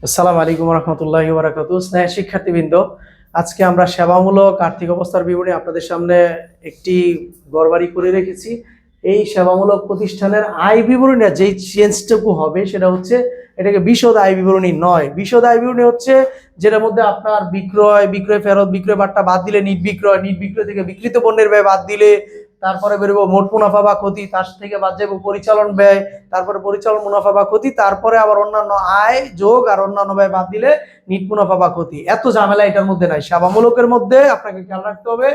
আসসালামু আলাইকুম রহমতুল্লাহি ওয়া বারাকাতুহু। স্নেহ শিক্ষার্থীবৃন্দ, আজকে আমরা সেবামূলক আর্থিক অবস্থার বিবরণী আপনাদের সামনে একটি গড়বাড়ি করে রেখেছি। এই সেবামূলক প্রতিষ্ঠানের আয় বিবরণী যেই চেঞ্জটুকু হবে সেটা হচ্ছে, এটাকে বিশদ আয় বিবরণী নয়। বিশদ আয় বিবরণী হচ্ছে যেটার মধ্যে আপনার বিক্রয়, বিক্রয় ফেরত, বিক্রয় বাট্টা বাদ দিলে নিট বিক্রয়, নিট বিক্রয় থেকে বিক্রিত পণ্যের ব্যয় বাদ দিলে তারপরে বেরোবো মোট মুনাফা বা ক্ষতি, তার থেকে বাদ যাবো পরিচালন ব্যয়, তারপরে পরিচালন মুনাফা বা ক্ষতি, তারপরে আবার অন্যান্য আয় যোগ আর অন্যান্য ব্যয় বাদ দিলে নিট মুনাফা বা ক্ষতি। এত ঝামেলা এটার মধ্যে নাই। সেবামূলকের মধ্যে আপনাকে খেয়াল রাখতে হবে,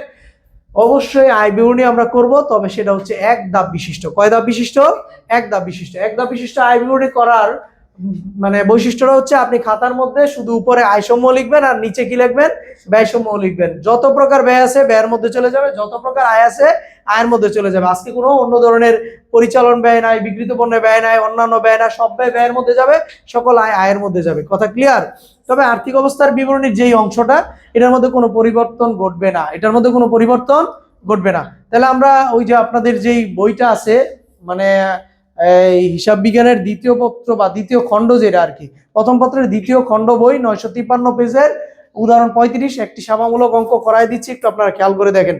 অবশ্যই আয় বিবরণী আমরা করব, তবে সেটা হচ্ছে এক ধাপ বিশিষ্ট। কয় ধাপ বিশিষ্ট? এক ধাপ বিশিষ্ট। এক ধাপ বিশিষ্ট আয় বিবরণী করার মানে বৈশিষ্ট্যটা হচ্ছে, আপনি খাতার মধ্যে শুধু উপরে আয়সমূহ লিখবেন আর নিচে কি লিখবেন? ব্যয়সমূহ লিখবেন। যত প্রকার ব্যয় আছে ব্যয়ের মধ্যে চলে যাবে, যত প্রকার আয় আছে আয়ের মধ্যে চলে যাবে। আজকে কোনো অন্য ধরনের পরিচালন ব্যয় নাই, বিক্রিত পণ্যের ব্যয় নাই, অন্যান্য ব্যয় নাই, সব ব্যয় ব্যয়ের মধ্যে যাবে, সকল আয় আয়ের মধ্যে যাবে। কথা ক্লিয়ার? তবে আর্থিক অবস্থার বিবরণীর যেই অংশটা, এটার মধ্যে কোনো পরিবর্তন ঘটবে না, এটার মধ্যে কোনো পরিবর্তন ঘটবে না। তাহলে আমরা ওই যে আপনাদের যেই বইটা আছে, মানে এই হিসাব বিজ্ঞানের দ্বিতীয় পত্র বা দ্বিতীয় খণ্ড, যেটা আর কি প্রথম পত্রের দ্বিতীয় খণ্ড বই 953 পেজের উদাহরণ 35 একটি সেবামূলক অঙ্ক করাই দিচ্ছি, একটু আপনারা খেয়াল করে দেখেন।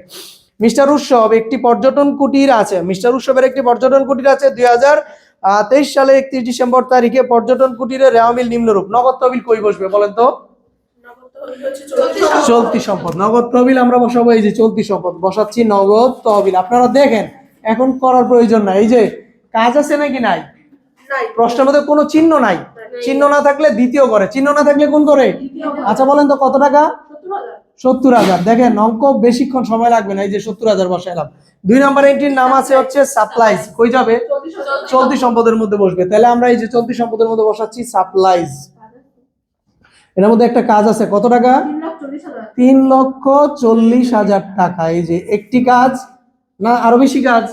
মিস্টার উৎসব একটি পর্যটন কুটির আছে, মিস্টার উৎসবের একটি পর্যটন কুটির আছে। 2023 সালে 31 ডিসেম্বর তারিখে পর্যটন কুটিরের রেওয়ামিল নিম্নরূপ। নগদ তহবিল কই বসবে বলেন তো? চলতি সম্পদ। নগদ তহবিল আমরা বসাবো এই যে চলতি সম্পদ, বসাচ্ছি নগদ তহবিল। আপনারা দেখেন, এখন করার প্রয়োজন নাই। এই যে কাজ আছে নাকি নাই? প্রশ্নের মধ্যে কোনো চিহ্ন নাই। চিহ্ন না থাকলে দ্বিতীয় করে, চিহ্ন না থাকলে কোন করে? আচ্ছা বলেন তো কত টাকা? 70,000। দেখেন অঙ্ক বেশিক্ষণ সময় লাগবে না। এই যে 70,000 বসাইলাম। 2 নম্বর এন্ট্রির নাম আছে হচ্ছে সাপ্লাইজ, কই যাবে? চলতি সম্পদের মধ্যে বসবে। তাহলে আমরা এই যে চলতি সম্পদের মধ্যে বসাচ্ছি সাপ্লাইজ। এর মধ্যে একটা কাজ আছে, কত টাকা? 3,40,000 টাকা। এই যে একটি কাজ না আরো বেশি কাজ?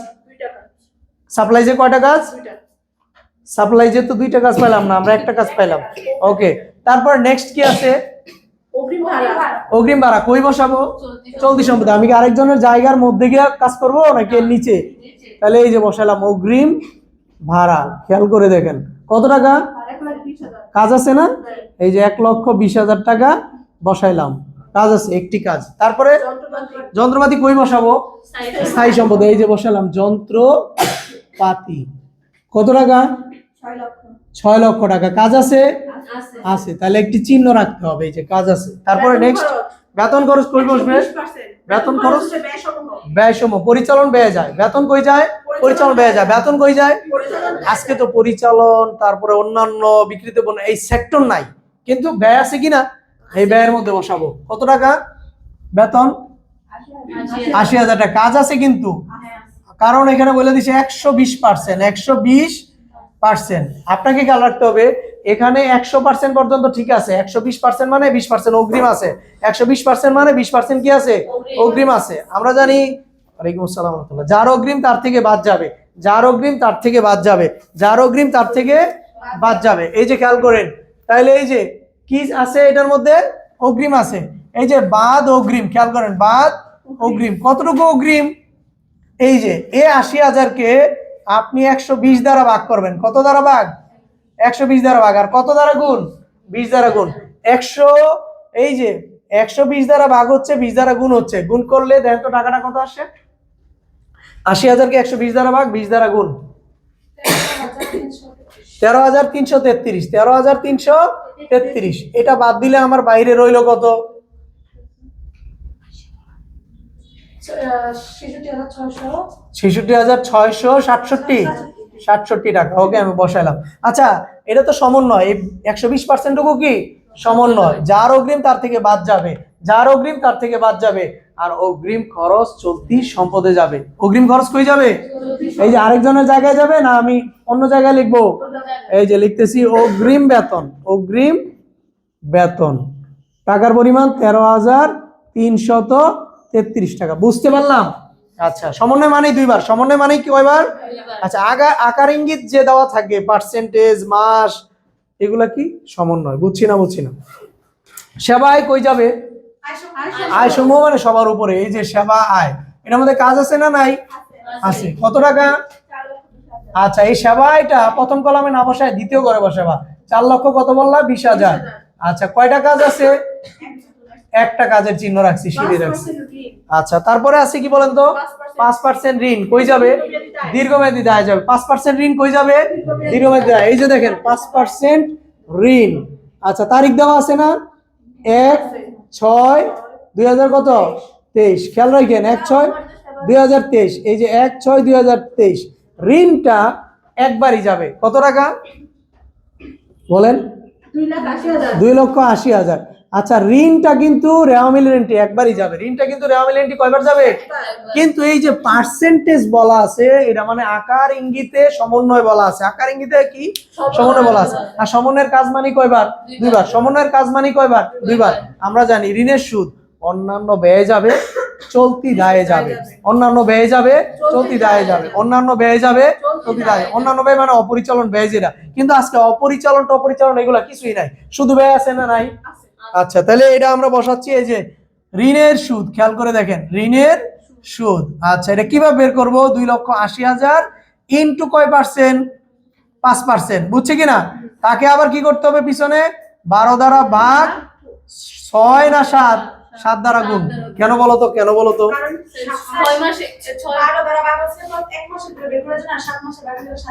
সাপ্লাইজে কয়টা কাজ? সাপ্লাইজে তো 2টা কাজ পাইলাম না, আমরা একটা কাজ পাইলাম। ওকে, তারপর নেক্সট কি আছে? অগ্রিম ভাড়া। কই বসাবো? চলতি সম্পদে। আমি কি আরেকজনের জায়গার মধ্যে গিয়ে কাজ করব নাকি এর নিচে? তাহলে এই যে বসালাম অগ্রিম ভাড়া। খেয়াল করে দেখেন কত টাকা কাজ আছে না? এই যে 1,20,000 টাকা বসাইলাম, কাজ আছে, একটি কাজ। তারপরে যন্ত্রপাতি কই বসাবো? স্থায়ী সম্পদে। এই যে বসালাম যন্ত্রপাতি। কত টাকা? 6 লক্ষ টাকা। কাজ আছে? আছে। তাহলে একটি চিহ্ন রাখতে হবে, এই যে কাজ আছে। তারপরে নেক্সট বেতন খরচ কই বসবে? বেতন খরচ ব্যয়সমূহ। পরিচালন ব্যয় যায়, বেতন কই যায়? পরিচালন ব্যয় যায়। বেতন কই যায়? আজকে তো পরিচালন, তারপরে অন্যান্য বিক্রিত পণ্য এই সেক্টর নাই, কিন্তু ব্যয় আছে কিনা? এই ব্যয়ের মধ্যে বসাবো। কত টাকা বেতন? 80,000 টাকা। কাজ আছে কিন্তু, কারণ এখানে বলে দিছে 120%। 120%। আপনাকে খেয়াল রাখতে হবে, এখানে 100% পর্যন্ত ঠিক আছে। 120% মানে 20% অগ্রিম আছে। 120% মানে 20% কি আছে? অগ্রিম আছে। আমরা জানি, ওয়ালাইকুম আসসালাম ওয়া রাহমাতুল্লাহ, যার অগ্রিম তার থেকে বাদ যাবে, যার অগ্রিম তার থেকে বাদ যাবে, যার অগ্রিম তার থেকে বাদ যাবে। এই যে খেয়াল করেন, তাহলে এই যে কি আছে এটার মধ্যে? অগ্রিম আছে। এই যে বাদ অগ্রিম, খেয়াল করেন বাদ অগ্রিম। কতটুকু অগ্রিম? এই যে 80,000 কে আপনি 120 দ্বারা ভাগ করবেন। কত দ্বারা ভাগ? 120 দ্বারা ভাগ। আর কত দ্বারা গুণ? 20 দ্বারা গুণ। 100, এই যে 120 দ্বারা ভাগ হচ্ছে, 20 দ্বারা গুণ হচ্ছে। গুণ করলে দেখেন তো টাকাটা কত আসে? 80,000 কে 120 দ্বারা ভাগ, 20 দ্বারা গুণ, 13,333। 13,333। এটা বাদ দিলে আমার বাইরে রইল কত? 66,667 টাকা। ওকে, আমি বসাইলাম। আচ্ছা, এটা তো সমন্বয়। এই 120% কি সমন্বয়? যার অগ্রিম তার থেকে বাদ যাবে, যার অগ্রিম তার থেকে বাদ যাবে। আর অগ্রিম খরচ চলতি সম্পদে যাবে। অগ্রিম খরচ কই যাবে? এই যে আরেকজনের জায়গায় যাবে না, আমি অন্য জায়গায় লিখবো। এই যে লিখতেছি অগ্রিম বেতন। অগ্রিম বেতন টাকার পরিমাণ 13,333 টাকা। বুঝতে পারলাম? আচ্ছা, সমন্বয় মানে দুইবার। সমন্বয় মানে কি কয়বার? আচ্ছা, আকার ইঙ্গিত যে দেওয়া থাকে, পার্সেন্টেজ, মাস, এগুলা কি সমন্বয়? বুঝছি না। সেবা আয় কই যাবে? আয় সমূহ মানে সবার উপরে। এই যে সেবা আয়, এটার মধ্যে কাজ আছে না নাই? আছে। কত টাকা? আচ্ছা, এই সেবা আয়টা প্রথম কলামে না বসায় দ্বিতীয় ঘরে বসাবা। 4 লক্ষ কত বললা? 20,000। আচ্ছা, কয়টা কাজ আছে? একটা কাজের চিহ্ন রাখছি, সিঁড়ি রাখছি। আচ্ছা, তারপরে আছে কি বলেন তো? 5% ঋণ কই যাবে? দীর্ঘমেয়াদী দায় যাবে। 5% ঋণ কই যাবে? দীর্ঘমেয়াদী দায়। এই যে দেখেন 5% ঋণ। আচ্ছা, তারিখ দেওয়া আছে না? 1/6/2000 কত? 23। খেয়াল রাখেন 1/6/2023। এই যে 1/6/2023 ঋণটা একবারই যাবে। কত টাকা বলেন? 2,80,000। আচ্ছা, ঋণটা কিন্তু রেওয়া মিল ঋণটি একবারই যাবে। ঋণটা কিন্তু রেওয়া মিল ঋণটি কয়বার যাবে? কিন্তু এই যে পার্সেন্টেজ বলা আছে, এটা মানে আকার ইঙ্গিতে সমন্বয় বলা আছে। আকার ইঙ্গিতে কি সমন্বয় বলা আছে। আর সমন্বয়ের কাজ মানে কয়বার? 2বার। সমন্বয়ের কাজ মানে কয়বার? 2বার। আমরা জানি ঋণের সুদ অন্যান্য ব্যয়ে যাবে, চলতি দায়ে যাবে। অন্যান্য ব্যয়ে যাবে, চলতি দায়ে যাবে। অন্যান্য ব্যয়ে যাবে, চলতি দায়ে। অন্যান্য ব্যয় মানে অপরিচালন ব্যয় যেটা। কিন্তু আজকে অপরিচালন এগুলা কিছুই নাই, শুধু ব্যয় আছে না নাই? আচ্ছা, তাহলে এটা আমরা বসাচ্ছি এই যে ঋণের সুদ। খেয়াল করে দেখেন ঋণের সুদ। আচ্ছা, এটা কিভাবে বের করব? 2,80,000 ইনটু কয় পার্সেন্ট? 5%। বুঝছে কিনা? তাকে আবার কি করতে হবে? পিছনে 12 দ্বারা ভাগ, 6 না 7? 7 দ্বারা গুণ। কেন বলো তো? কেন বলো তো?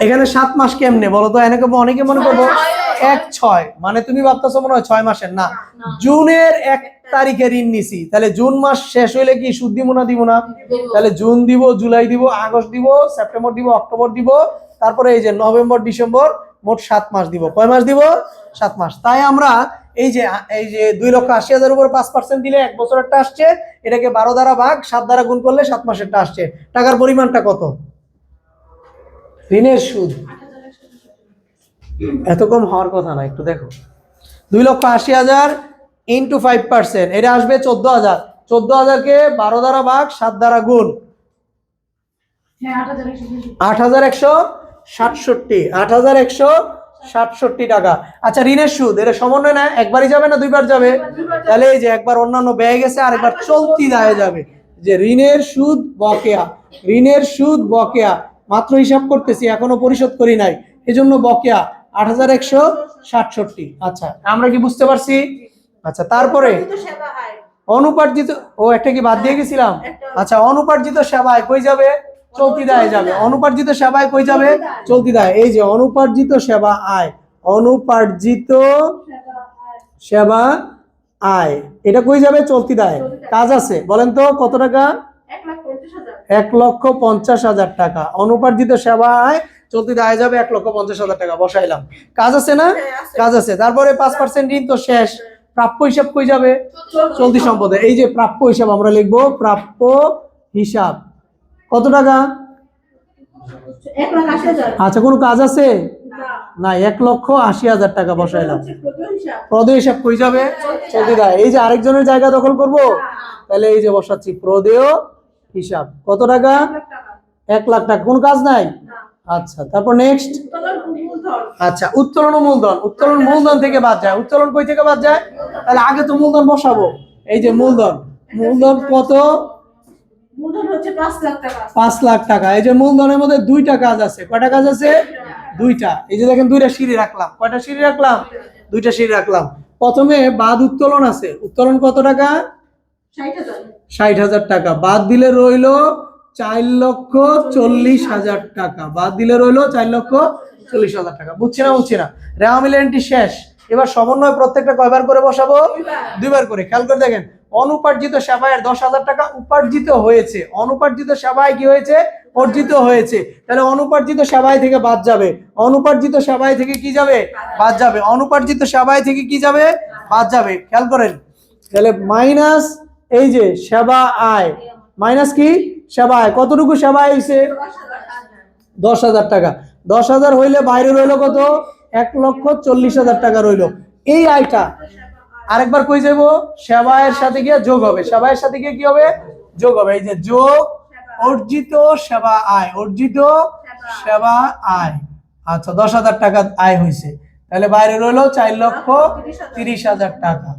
এখানে 7 মাস কেমনে বলো তো? অনেকে মনে করবো 1/6 মানে তুমি ভাবতেছো মনে হয় 6 মাসের। না, জুনের 1 তারিখে ঋণ নিছি, তাহলে জুন মাস শেষ হইলে কি সুদ দিব না দিব না? তাহলে জুন দিব, জুলাই দিব, আগস্ট দিব, সেপ্টেম্বর দিব, অক্টোবর দিব, তারপরে এই যে নভেম্বর, ডিসেম্বর, মোট 7 মাস দিব। কয় মাস দিব? 7 মাস। তাই আমরা এই যে 2,80,000 উপর 5% দিলে 1 বছরেরটা আসছে, এটাকে 12 দ্বারা ভাগ, 7 দ্বারা গুণ করলে 7 মাসেরটা আসছে। টাকার পরিমাণটা কত? ঋণের সুদ এত কম হওয়ার কথা না, একটু দেখো। 2,80,000 ইন্টু 5%, এটা আসবে 14,000। 14,000কে 12 দ্বারা ভাগ, 7 দ্বারা গুণ, 8,167। 8,167 টাকা। আচ্ছা, ঋণের সুদ এটা সমন্বয় না, একবারই যাবে না 2বার যাবে? তাহলে এই যে একবার অন্যান্য ব্যয় গেছে, আর একবার চলতি দায়ে যাবে। যে ঋণের সুদ বকেয়া, ঋণের সুদ বকেয়া মাত্র হিসাব করতেছি, এখনো পরিশোধ করি নাই, এজন্য বকেয়া 8,167। আচ্ছা, আমরা কি বুঝতে পারছি? আচ্ছা, তারপরে অনুপার্জিত, একটা কি বাদ দিয়ে গেছিলাম? আচ্ছা, অনুপার্জিত সেবায় কই যাবে? চলতি দায়ে যাবে। অনুপার্জিত সেবায় কই যাবে? চলতি দায়ে। এই যে অনুপার্জিত সেবা আয়, অনুপার্জিত সেবা আয়, এটা কই যাবে? চলতি দায়ে। কাজ আছে, বলেন তো কত টাকা? 1,50,000 টাকা। অনুপার্জিত সেবা আয় চলতি দায়ে যাবে 1,50,000 টাকা। বসাইলাম। কাজ আছে না? কাজ আছে। তারপরে 5% ঋণ তো শেষ। প্রাপ্য হিসাব কই যাবে? চলতি সম্পদে। এই যে প্রাপ্য হিসাব আমরা লিখবো, প্রাপ্য হিসাব কত টাকা? 1,80,000। আচ্ছা, কোনো কাজ আছে না? 1,80,000 টাকা বসাইলাম। প্রদেয় হিসাব কই যাবে? চলতি দায়। এই যে আরেকজনের জায়গা দখল করব, তাহলে এই যে বসাচ্ছি প্রদেয় হিসাব। কত টাকা? 1,00,000 টাকা। কোন কাজ নাই? আচ্ছা, তারপর নেক্সট। আচ্ছা, উত্তোলন ও মূলধন। উত্তোলন মূলধন থেকে বাদ যায়। উত্তোলন কই থেকে বাদ যায়? তাহলে আগে তো মূলধন বসাবো। এই যে মূলধন, মূলধন কত? মূলধন হচ্ছে 5,00,000 টাকা। 5,00,000 টাকা। এই যে মূলধনের মধ্যে 2টা কাজ আছে। কয়টা কাজ আছে? 2টা। এই যে দেখেন 2টা সিঁড়ি রাখলাম। কয়টা সিঁড়ি রাখলাম? 2টা সিঁড়ি রাখলাম। প্রথমে বাদ উত্তোলন আছে। উত্তোলন কত টাকা? 60,000। 60,000 টাকা। বাদ দিলে রইল 4,40,000 টাকা। বাদ দিলে রইল 4,40,000 টাকা। বুঝছি না? বুঝছি না? রেওয়া মিল এন্ট্রি শেষ। এবার সমন্বয় প্রত্যেকটা কয়বার করে বসাবো? 2বার করে। খেয়াল করে দেখেন, অনুপার্জিত সেবায় 10,000 টাকা উপার্জিত হয়েছে। অনুপার্জিত সেবায় কি হয়েছে? অর্জিত হয়েছে। তাহলে অনুপার্জিত সেবায় থেকে বাদ যাবে। অনুপার্জিত সেবায় থেকে কি যাবে? বাদ যাবে। অনুপার্জিত সেবায় থেকে কি যাবে? বাদ যাবে। খেয়াল করেন, তাহলে মাইনাস এই যে সেবা আয়, মাইনাস কি? সেবা আয়। কতটুকু সেবা আয় হয়েছে? 10,000 টাকা। 10,000 হইলে বাইরে রইল কত? 1,40,000 টাকা রইল। এই আয়টা আরেকবার কই যাব? সেবায়ের সাথে গিয়ে যোগ হবে। সেবায়ের সাথে গিয়ে কি হবে? যোগ হবে। এই যে যোগ অর্জিত সেবা আয়, অর্জিত সেবা আয়। আচ্ছা, 10,000 টাকা আয় হয়েছে, তাহলে বাইরে রইল 4,30,000 টাকা।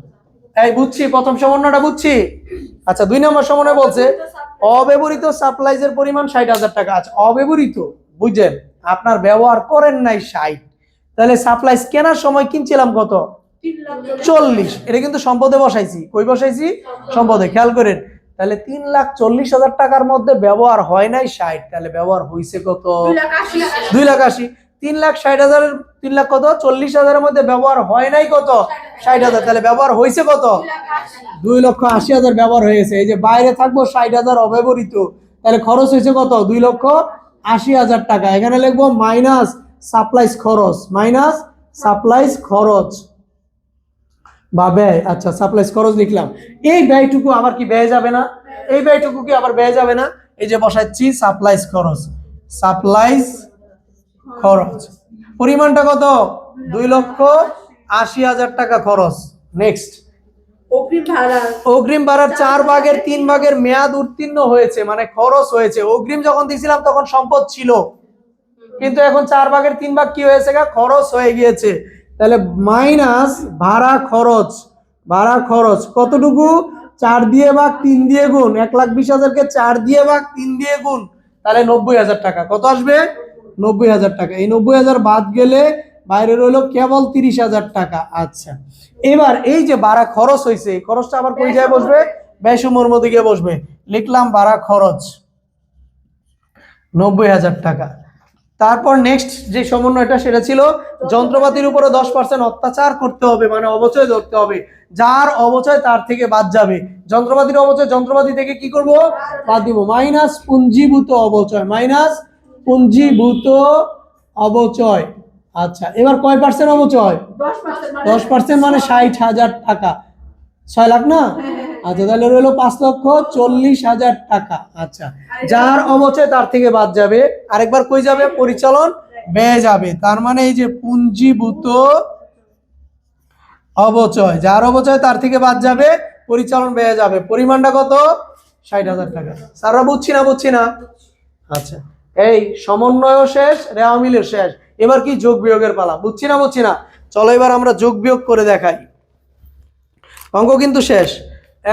এই বুঝছি, প্রথম সমন্বয়টা বুঝছি। আচ্ছা, 2 নম্বর সমন্বয় বলছে অব্যবহৃত সাপ্লাইজের পরিমাণ 60,000 টাকা। আচ্ছা, অব্যবহৃত বুঝছেন, আপনার ব্যবহার করেন নাই 60, তাহলে সাপ্লাইস কেনার সময় কিনছিলাম কত? 40। এটা কিন্তু সম্পদে বসাইছি। কই বসাইছি? সম্পদে। খেয়াল করেন, তাহলে 3,40,000 টাকার মধ্যে ব্যবহার হয় নাই 60, তাহলে ব্যবহার হয়েছে কত? 2,80,000। 3,60,000 3 লাখ কত? 40,000 মধ্যে ব্যবহার হয় নাই কত? 60,000। তাহলে ব্যবহার হয়েছে কত? 2,80,000 ব্যবহার হয়েছে। এই যে বাইরে থাকবো 60,000 অব্যবহৃত, তাহলে খরচ হয়েছে কত? 2,80,000 টাকা। এখানে লিখবো মাইনাস সাপ্লাইস খরচ, মাইনাস সাপ্লাইস খরচ বা ব্যয়। আচ্ছা, সাপ্লাইস খরচ লিখলাম। এই ব্যয়টুকু আবার কি ব্যয় যাবে না? এই ব্যয়টুকু কি আবার ব্যয় যাবে না? এই যে বসাচ্ছি সাপ্লাইস খরচ, সাপ্লাইস খরচ। পরিমাণটা কত? 2,80,000 টাকা খরচ। নেক্সট, অগ্রিম ভাড়ার 4 ভাগের 3 ভাগের মেয়াদ উত্তীর্ণ হয়েছে, মানে খরচ হয়েছে। অগ্রিম যখন দিয়েছিলাম তখন সম্পদ ছিল, কিন্তু এখন 4 ভাগের 3 ভাগ কি হয়েছে? খরচ হয়ে গিয়েছে। তাহলে মাইনাস ভাড়া খরচ। ভাড়া খরচ কতটুকু? 4 দিয়ে ভাগ 3 দিয়ে গুণ। 1,20,000কে 4 দিয়ে ভাগ 3 দিয়ে গুণ, তাহলে 90,000 টাকা। কত আসবে? 90,000 টাকা। এই 90,000 বাদ গেলে বাইরে রইলো কেবল 30,000 টাকা। আচ্ছা, এবার এই যে ভাড়া খরচ হয়েছে, এই খরচটা আবার কই যায় বসবে? ব্যয়সমূহের মধ্যে গিয়ে বসবে। লিখলাম ভাড়া খরচ 90,000 টাকা। তারপর নেক্সট যে সমন্বয়টা সেটা ছিল যন্ত্রপাতির উপরে 10% অত্যাচার করতে হবে, মানে অবচয় ধরতে হবে। যার অবচয় তার থেকে বাদ যাবে। যন্ত্রপাতির অবচয় যন্ত্রপাতি থেকে কি করব? বাদ দিব। মাইনাস পুঞ্জীভূত অবচয়, মাইনাস পুঞ্জীভূত অবচয়। আচ্ছা, এবার কয় পার্সেন্ট অবচয়? 10%, মানে 60,000 টাকা। 6 লাখ না? আচ্ছা, তাহলে রইলো 5,40,000 টাকা। আচ্ছা, যার অবচয় তার থেকে বাদ যাবে। আরেকবার কই যাবে? পরিচালন ব্যয় যাবে। তার মানে এই যে পুঞ্জীভূত অবচয়, যার অবচয় তার থেকে বাদ যাবে, পরিচালন ব্যয় যাবে। পরিমাণটা কত? 60,000 টাকা। স্যাররা বুঝছি না? আচ্ছা, এই সমন্বয় শেষ, রেওয়া মিলের শেষ। এবার কি? যোগ বিয়োগের পালা। বুঝছি না? চলো এবার আমরা যোগ বিয়োগ করে দেখাই। অঙ্ক কিন্তু শেষ,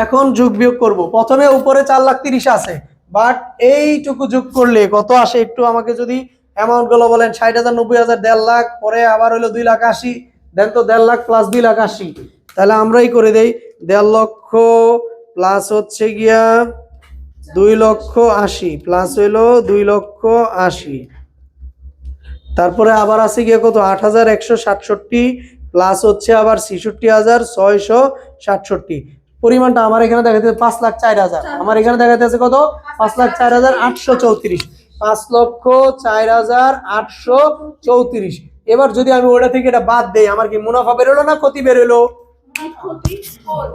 এখন যোগ বিয়োগ করব। প্রথমে উপরে 4,30,000 আছে, বাট এইটুকু যোগ করলে কত আসে একটু আমাকে যদি অ্যামাউন্ট গুলো বলেন। 60,000, 90,000, 1.5 লাখ, পরে আবার হইলো 2,80,000। দেন তো 1.5 লাখ প্লাস 2,80,000, তাহলে আমরাই করে দেই। 1.5 লক্ষ প্লাস হচ্ছে গিয়া 2,80,000 প্লাস হইলো 2,80,000। তারপরে আবার আছে গিয়ে কত? 8,167 প্লাস হচ্ছে আবার 66,667। পরিমাণটা আমার এখানে দেখাতে 5,04,000, আমার এখানে দেখাতে আছে কত? 5,04,834। 5,04,834। এবার যদি আমি ওটা থেকে এটা বাদ দেই, আমার কি মুনাফা বেরোলো না ক্ষতি বেরোলো?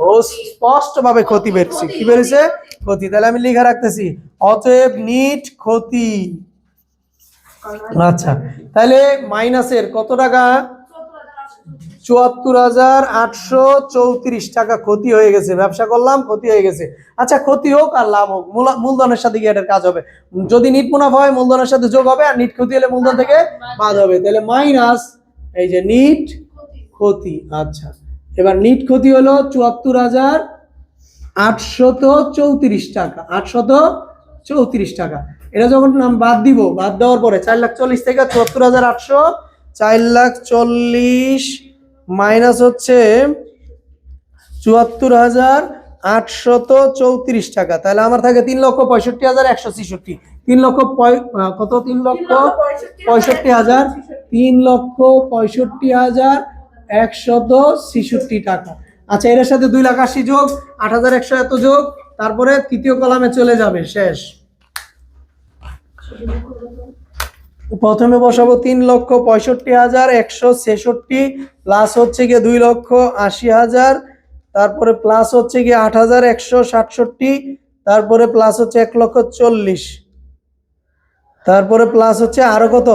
ও, স্পষ্ট ভাবে ক্ষতি বেরোছে। কি বেরোছে? ক্ষতি। তাহলে আমি লিখে রাখতেছি অতএব নিট ক্ষতি। আচ্ছা, তাহলে মাইনাসের কত টাকা? 74,834 টাকা ক্ষতি হয়ে গেছে। ব্যবসা করলাম, ক্ষতি হয়ে গেছে। আচ্ছা, ক্ষতি হোক আর লাভ হোক, মূলধনের সাথে গিয়ে এটার কাজ হবে। যদি নিট মুনাফা হয় মূলধনের সাথে যোগ হবে, আর নিট ক্ষতি হলে মূলধন থেকে বাদ হবে। তাহলে মাইনাস এই যে নিট ক্ষতি। আচ্ছা, এবার নিট ক্ষতি হলো 74,834 টাকা। 834 টাকা। এটা যখন নাম বাদ দিব, বাদ দেওয়ার পরে 4,40,000 থেকে 74,800, 4,40,000 মাইনাস হচ্ছে 74,834 টাকা। তাহলে আমার থাকে 3,65,166। 3 লক্ষ কত? 3,65,000, 3,65,166 টাকা। আচ্ছা, এর সাথে 2,80,000 যোগ, 8,100 এত যোগ, তারপরে তৃতীয় কলামে চলে যাবে। শেষ। প্রথমে বসাবো 3,65,166 প্লাস হচ্ছে গিয়ে 2,80,000, তারপরে প্লাস হচ্ছে গিয়ে 8,167, তারপরে প্লাস হচ্ছে 1,40,000, তারপরে প্লাস হচ্ছে আরো কত?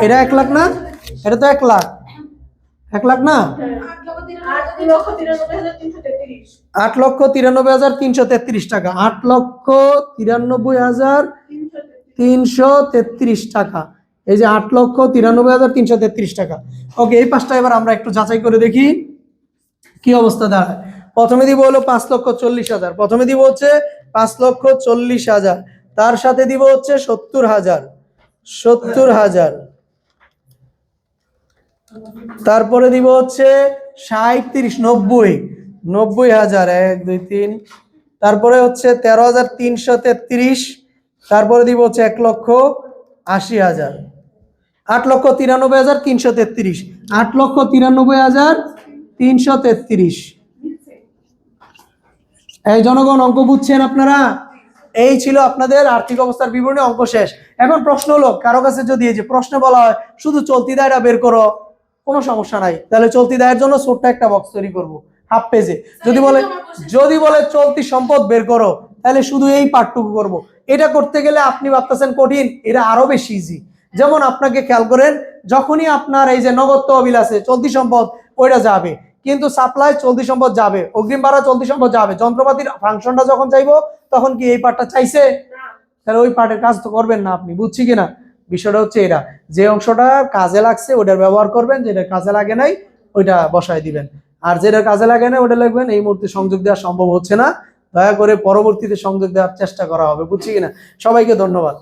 এটা 1 লাখ না? এটা তো 1 লাখ। 1 লাখ না? 8,93,333 টাকা। 8,93,333 টাকা। এই যে 8,93,333 টাকা। ওকে, এই পাঁচটা এবার আমরা একটু যাচাই করে দেখি কি অবস্থা দাঁড়ায়। প্রথমে দিব হলো 5,40,000, প্রথমে দিব হচ্ছে 5,40,000, তার সাথে দিব হচ্ছে 70,000, তারপরে দিব হচ্ছে 60 30 90 90,000 1 2 3। তারপরে হচ্ছে 13,333। তারপরে দিব হচ্ছে 1,80,000 8,93,333 8,93,333। এই জনগণ অঙ্ক বুঝছেন আপনারা? এই ছিল আপনাদের আর্থিক অবস্থার বিবরণী, অঙ্ক শেষ। এখন প্রশ্ন হলো, কারো কাছে যদি এই যে প্রশ্ন বলা হয় শুধু চলতি দায়টা বের করো, কোনো সমস্যা নাই, তাহলে চলতি দায়ের জন্য ছোট্ট একটা বক্স তৈরি করব হাফ পেজে। যদি বলে চলতি সম্পদ বের করো, তাহলে শুধু এই পার্টটুকু করব। এটা করতে গেলে আপনি ভাবতেছেন কঠিন, এটা আরো বেশি ইজি। যেমন আপনাকে খেয়াল করেন, যখনই আপনার এই যে নগদ তহবিল আছে চলতি সম্পদ, ওইটা যাবে, কিন্তু সাপ্লাই চলতি সম্পদ যাবে, অগ্রিম ভাড়া চলতি সম্পদ যাবে, যন্ত্রপাতির ফাংশনটা যখন চাইবো তখন কি এই পার্টটা চাইছে? তাহলে ওই পার্টের কাজ তো করবেন না আপনি। বুঝছি কিনা? বিষয়টা হচ্ছে এটা, যে অংশটা কাজে লাগছে ওটার ব্যবহার করবেন, যেটা কাজে লাগে নাই ওইটা বসায় দিবেন, আর যেটা কাজে লাগে না ওটা লিখবেন এই মুহূর্তে সংযোগ দেওয়া সম্ভব হচ্ছে না, দয়া করে পরবর্তীতে সংযোগ দেওয়ার চেষ্টা করা হবে। বুঝছি কিনা? সবাইকে ধন্যবাদ।